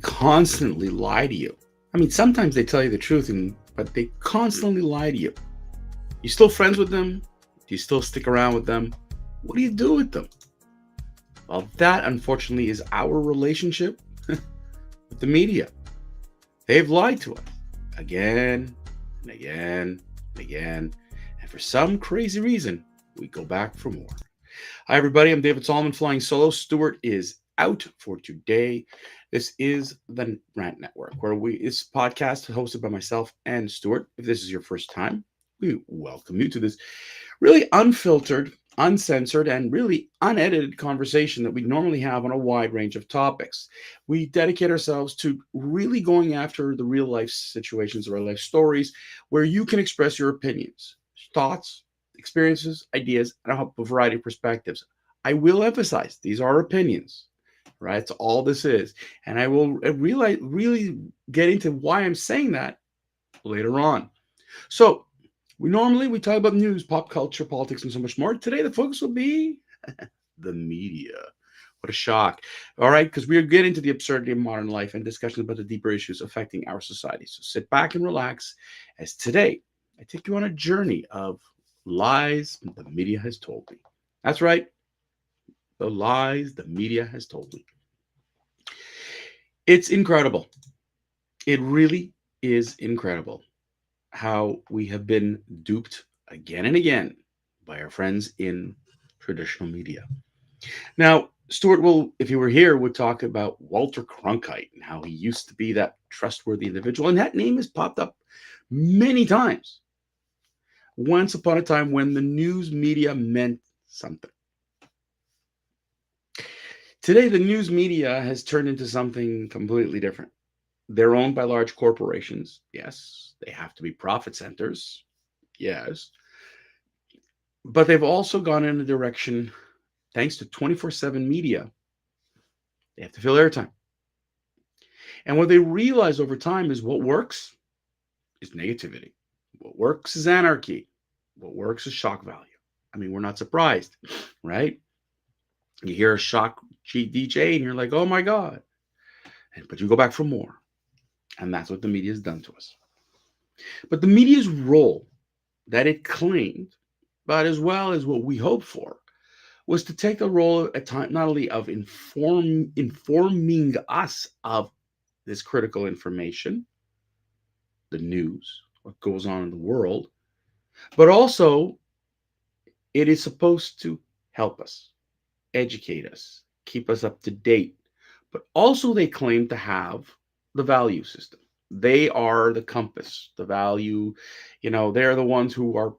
constantly lie to you. I mean, sometimes they tell you the truth, but they constantly lie to you. You still friends with them? Do you still stick around with them? What do you do with them? Well, that unfortunately is our relationship with the media. They've lied to us again and again and again. And for some crazy reason, we go back for more. Hi, everybody. I'm David Solomon flying solo. Stuart is out for today. This is the Rant Network, where this podcast is hosted by myself and Stuart. If this is your first time, we welcome you to this really unfiltered, uncensored, and really unedited conversation that we normally have on a wide range of topics. We dedicate ourselves to really going after the real life situations or life stories where you can express your opinions, thoughts, experiences, ideas, and a variety of perspectives. I will emphasize these are opinions, right? That's all this is. And I will really get into why I'm saying that later on. So, we talk about news, pop culture, politics, and so much more. Today, the focus will be the media. What a shock. All right, because we are getting to the absurdity of modern life and discussions about the deeper issues affecting our society. So sit back and relax as today I take you on a journey of lies the media has told me. That's right, the lies the media has told me. It's incredible. It really is incredible how we have been duped again and again by our friends in traditional media. Now, Stuart will, if he were here, would talk about Walter Cronkite and how he used to be that trustworthy individual. And that name has popped up many times. Once upon a time when the news media meant something. Today, the news media has turned into something completely different. They're owned by large corporations. Yes. They have to be profit centers. Yes. But they've also gone in a direction, thanks to 24/7 media, they have to fill airtime. And what they realize over time is what works is negativity. What works is anarchy. What works is shock value. I mean, we're not surprised, right? You hear a shock DJ and you're like, oh my God. But you go back for more. And that's what the media has done to us. But the media's role that it claimed, but as well as what we hoped for, was to take the role at time not only of informing us of this critical information, the news, what goes on in the world, but also it is supposed to help us, educate us, keep us up to date. But also they claim to have the value system. They are the compass, the value, they're the ones who are,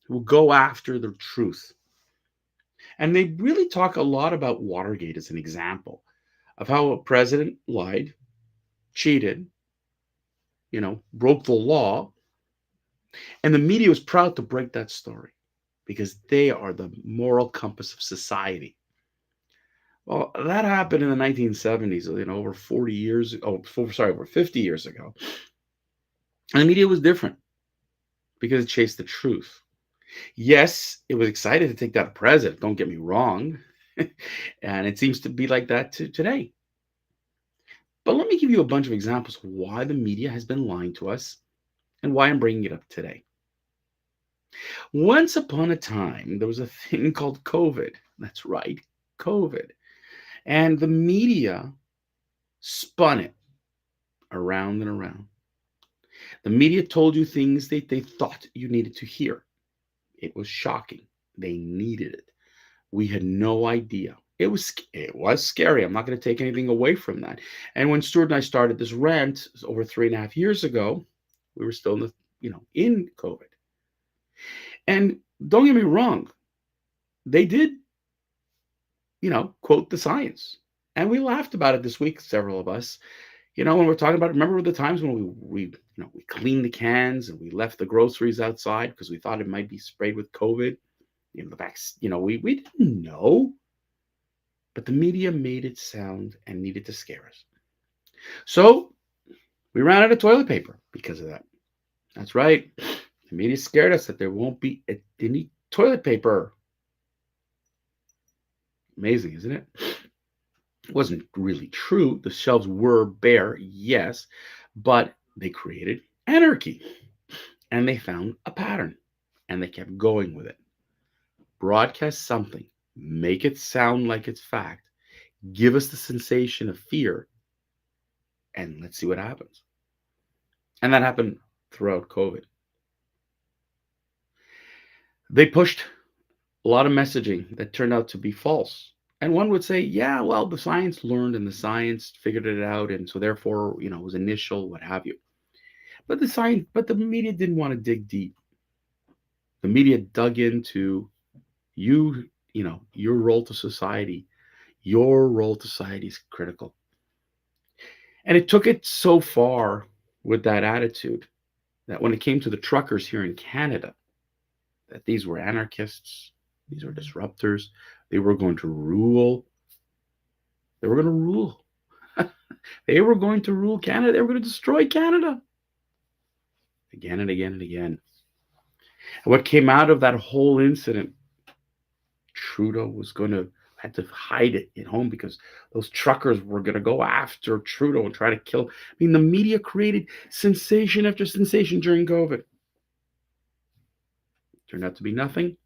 who go after the truth. And they really talk a lot about Watergate as an example of how a president lied, cheated, broke the law, and the media was proud to break that story because they are the moral compass of society. Well, that happened in the 1970s, over 40 years, over 50 years ago. And the media was different because it chased the truth. Yes, it was excited to take that president, don't get me wrong. And it seems to be like that today. But let me give you a bunch of examples of why the media has been lying to us and why I'm bringing it up today. Once upon a time, there was a thing called COVID. That's right, COVID. And the media spun it around and around. The media told you things they thought you needed to hear. It was shocking. They needed it. We had no idea. It was scary. I'm not going to take anything away from that. And when Stuart and I started this rant over 3.5 years ago, we were still in COVID. And don't get me wrong, they did, quote the science. And we laughed about it this week, several of us. When we're talking about, remember the times when we cleaned the cans and we left the groceries outside because we thought it might be sprayed with COVID. The vaccine, we didn't know, but the media made it sound and needed to scare us. So we ran out of toilet paper because of that. That's right. The media scared us that there won't be any toilet paper. Amazing, isn't it? It wasn't really true. The shelves were bare, yes, but they created anarchy and they found a pattern and they kept going with it. Broadcast something, make it sound like it's fact, give us the sensation of fear, and let's see what happens. And that happened throughout COVID. They pushed a lot of messaging that turned out to be false. And one would say, yeah, well, the science learned and the science figured it out. And so therefore, it was initial, what have you. But the media didn't want to dig deep. The media dug into you, your role to society. Your role to society is critical. And it took it so far with that attitude that when it came to the truckers here in Canada, that these were anarchists, these were disruptors, they were going to rule. They were going to rule. They were going to rule Canada. They were going to destroy Canada. Again and again and again. And what came out of that whole incident, Trudeau was going to had to hide it at home because those truckers were going to go after Trudeau and try to kill. I mean, the media created sensation after sensation during COVID. Turned out to be nothing.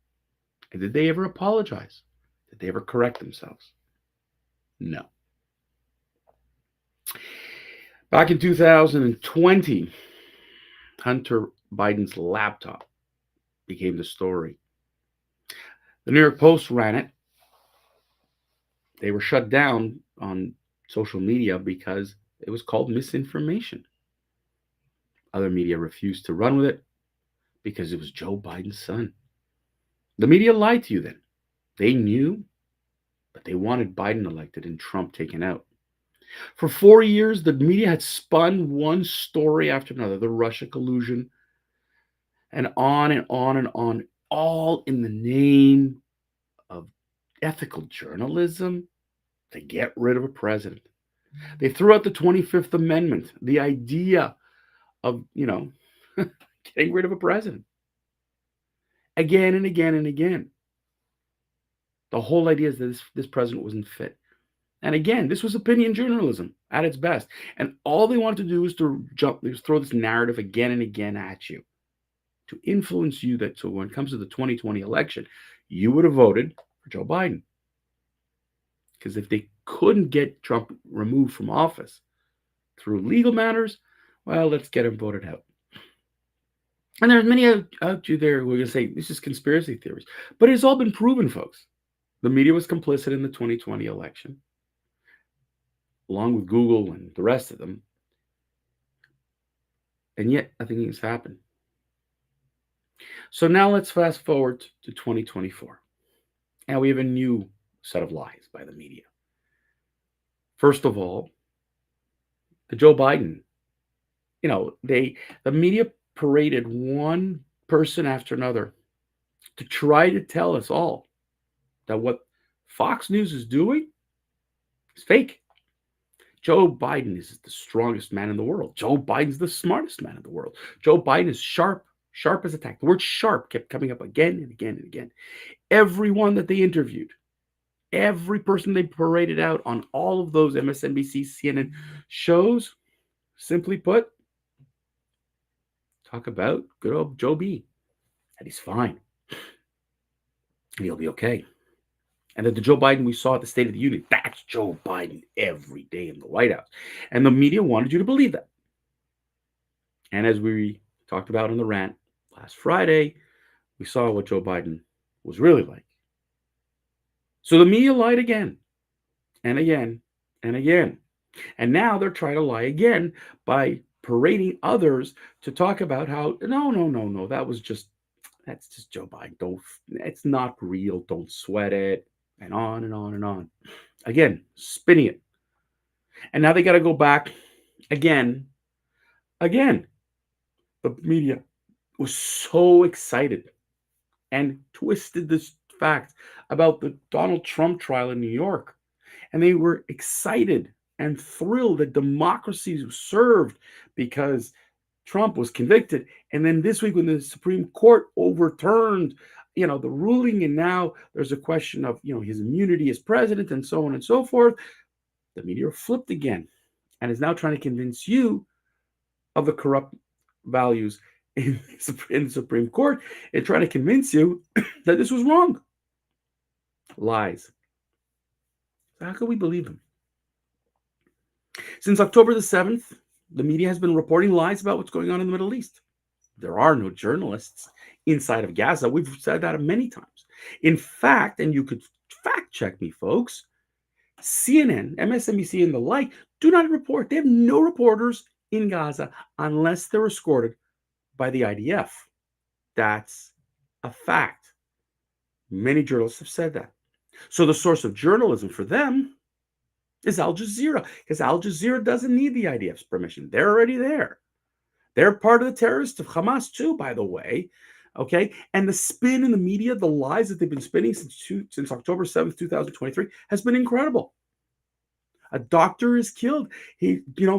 And did they ever apologize? Did they ever correct themselves? No. Back in 2020, Hunter Biden's laptop became the story. The New York Post ran it. They were shut down on social media because it was called misinformation. Other media refused to run with it because it was Joe Biden's son. The media lied to you then. They knew, but they wanted Biden elected and Trump taken out. For 4 years, the media had spun one story after another, the Russia collusion, and on and on and on, all in the name of ethical journalism to get rid of a president. They threw out the 25th Amendment, the idea of, getting rid of a president. Again and again and again. The whole idea is that this president wasn't fit. And again, this was opinion journalism at its best. And all they wanted to do was throw this narrative again and again at you to influence you that so when it comes to the 2020 election, you would have voted for Joe Biden. Because if they couldn't get Trump removed from office through legal matters, well, let's get him voted out. And there's many out you there who are going to say this is conspiracy theories. But it's all been proven, folks. The media was complicit in the 2020 election, along with Google and the rest of them. And yet, nothing has happened. So now let's fast forward to 2024. And we have a new set of lies by the media. First of all, the Joe Biden, the media paraded one person after another to try to tell us all that what Fox News is doing is fake. Joe Biden is the strongest man in the world. Joe Biden's the smartest man in the world. Joe Biden is sharp as a tack. The word sharp kept coming up again and again and again. Everyone that they interviewed, every person they paraded out on all of those MSNBC, CNN shows, simply put, talk about good old Joe B. And he's fine. And he'll be okay. And that the Joe Biden we saw at the State of the Union, that's Joe Biden every day in the White House. And the media wanted you to believe that. And as we talked about in the rant last Friday, we saw what Joe Biden was really like. So the media lied again and again and again. And now they're trying to lie again by parading others to talk about how, no, that's just Joe Biden. It's not real. Don't sweat it. And on and on and on. Again, spinning it. And now they got to go back again. The media was so excited and twisted this fact about the Donald Trump trial in New York. And they were excited and thrilled that democracy was served because Trump was convicted. And then this week when the Supreme Court overturned the ruling, and now there's a question of his immunity as president and so on and so forth. The media flipped again and is now trying to convince you of the corrupt values in the Supreme Court and trying to convince you that this was wrong. Lies. So how can we believe them? Since October the 7th, the media has been reporting lies about what's going on in the Middle East. There are no journalists inside of Gaza. We've said that many times. In fact, and you could fact check me, folks, CNN, MSNBC, and the like do not report. They have no reporters in Gaza unless they're escorted by the IDF. That's a fact. Many journalists have said that. So the source of journalism for them is Al Jazeera, because Al Jazeera doesn't need the IDF's permission. They're already there. They're part of the terrorists of Hamas too, by the way. Okay, and the spin in the media, the lies that they've been spinning since October 7th, 2023, has been incredible. A doctor is killed.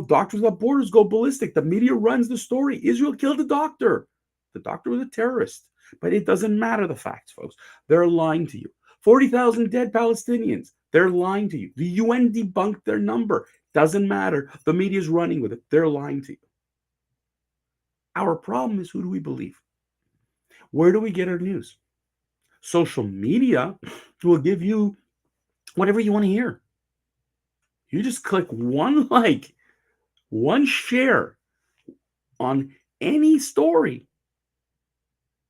Doctors Without Borders go ballistic. The media runs the story. Israel killed a doctor. The doctor was a terrorist. But it doesn't matter, the facts, folks. They're lying to you. 40,000 dead Palestinians. They're lying to you. The UN debunked their number. Doesn't matter. The media's running with it. They're lying to you. Our problem is, who do we believe? Where do we get our news? Social media will give you whatever you want to hear. You just click one like, one share on any story,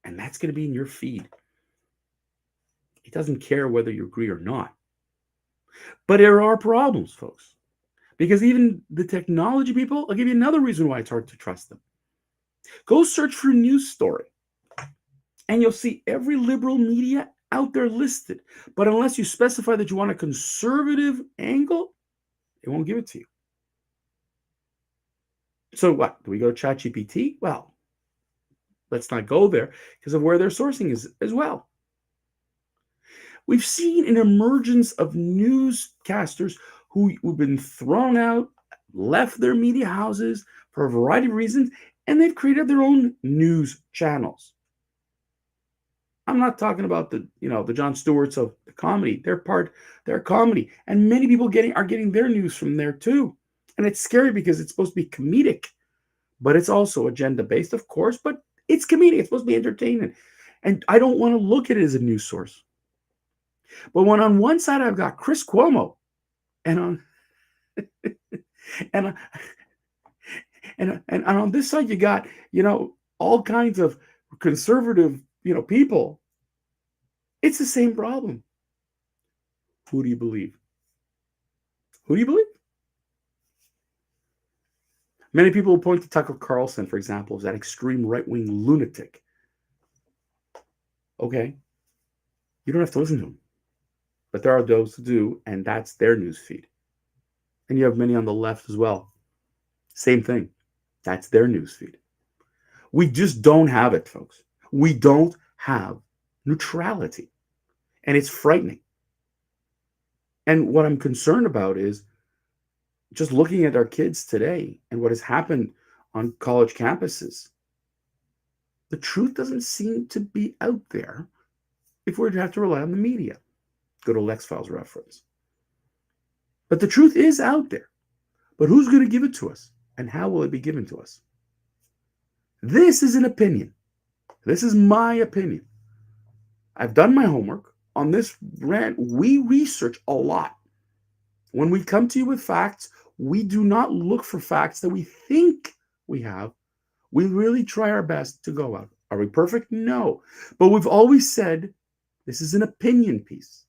and that's going to be in your feed. It doesn't care whether you agree or not. But there are problems, folks, because even the technology people, I'll give you another reason why it's hard to trust them. Go search for a news story, and you'll see every liberal media out there listed. But unless you specify that you want a conservative angle, it won't give it to you. So what? Do we go to ChatGPT? Well, let's not go there because of where their sourcing is as well. We've seen an emergence of newscasters who've been thrown out, left their media houses for a variety of reasons, and they've created their own news channels. I'm not talking about the Jon Stewarts of the comedy. They're comedy. And many people are getting their news from there too. And it's scary because it's supposed to be comedic, but it's also agenda-based, of course, but it's comedic. It's supposed to be entertaining. And I don't want to look at it as a news source. But when on one side I've got Chris Cuomo, and on and on this side you got, all kinds of conservative, people, it's the same problem. Who do you believe? Who do you believe? Many people point to Tucker Carlson, for example, as that extreme right-wing lunatic. Okay, you don't have to listen to him. But there are those who do, and that's their news feed. And you have many on the left as well. Same thing. That's their news feed. We just don't have it, folks. We don't have neutrality. And it's frightening. And what I'm concerned about is just looking at our kids today and what has happened on college campuses. The truth doesn't seem to be out there if we're to have to rely on the media. Go to X-Files reference. But the truth is out there. But who's going to give it to us? And how will it be given to us? This is an opinion. This is my opinion. I've done my homework on this rant. We research a lot. When we come to you with facts, we do not look for facts that we think we have. We really try our best to go out. Are we perfect? No. But we've always said this is an opinion piece.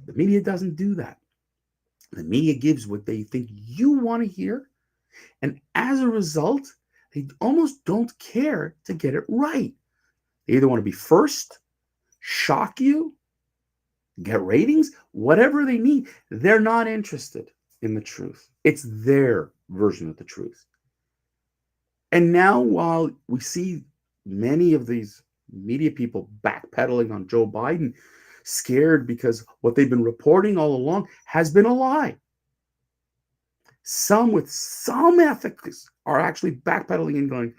The media doesn't do that. The media gives what they think you want to hear. And as a result, they almost don't care to get it right. They either want to be first, shock you, get ratings, whatever they need. They're not interested in the truth. It's their version of the truth. And now, while we see many of these media people backpedaling on Joe Biden, scared because what they've been reporting all along has been a lie. Some with some ethics are actually backpedaling and going,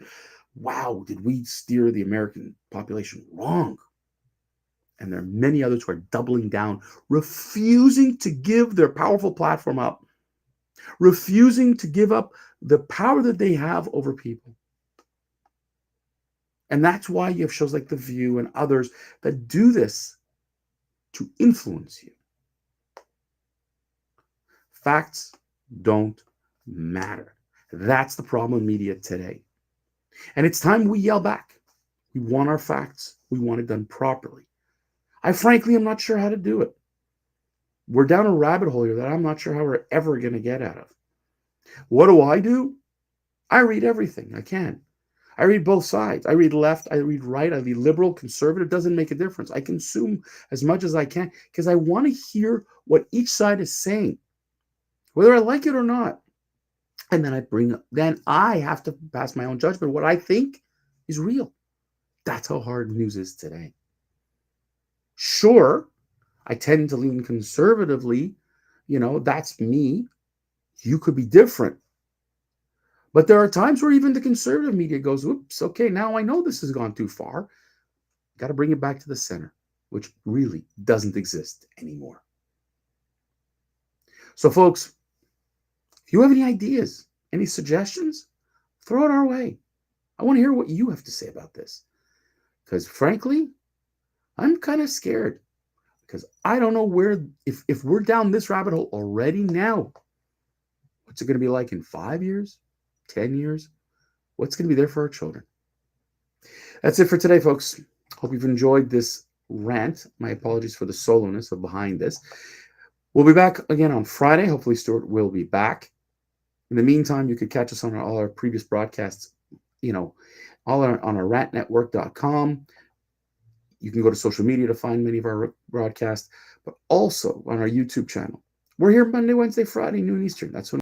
wow, did we steer the American population wrong? And there are many others who are doubling down, refusing to give their powerful platform up, refusing to give up the power that they have over people. And that's why you have shows like The View and others that do this to influence you. Facts don't matter. That's the problem in media today. And it's time we yell back. We want our facts. We want it done properly. I frankly am not sure how to do it. We're down a rabbit hole here that I'm not sure how we're ever going to get out of. What do? I read everything I can. I read both sides. I read left, I read right, I read liberal, conservative. Doesn't make a difference. I consume as much as I can because I want to hear what each side is saying, whether I like it or not. And then I have to pass my own judgment. What I think is real. That's how hard news is today. Sure, I tend to lean conservatively. That's me. You could be different. But there are times where even the conservative media goes, oops, okay, now I know this has gone too far. Got to bring it back to the center, which really doesn't exist anymore. So, folks, if you have any ideas, any suggestions, throw it our way. I want to hear what you have to say about this. Because frankly, I'm kind of scared. Because I don't know where, if we're down this rabbit hole already now, what's it going to be like in 5 years, 10 years? What's going to be there for our children? That's it for today, folks. Hope you've enjoyed this rant. My apologies for the soloiness of behind this. We'll be back again on Friday. Hopefully, Stuart will be back. In the meantime, you could catch us on all our previous broadcasts, all on our rantnetwork.com. You can go to social media to find many of our broadcasts, but also on our YouTube channel. We're here Monday, Wednesday, Friday, noon Eastern. That's when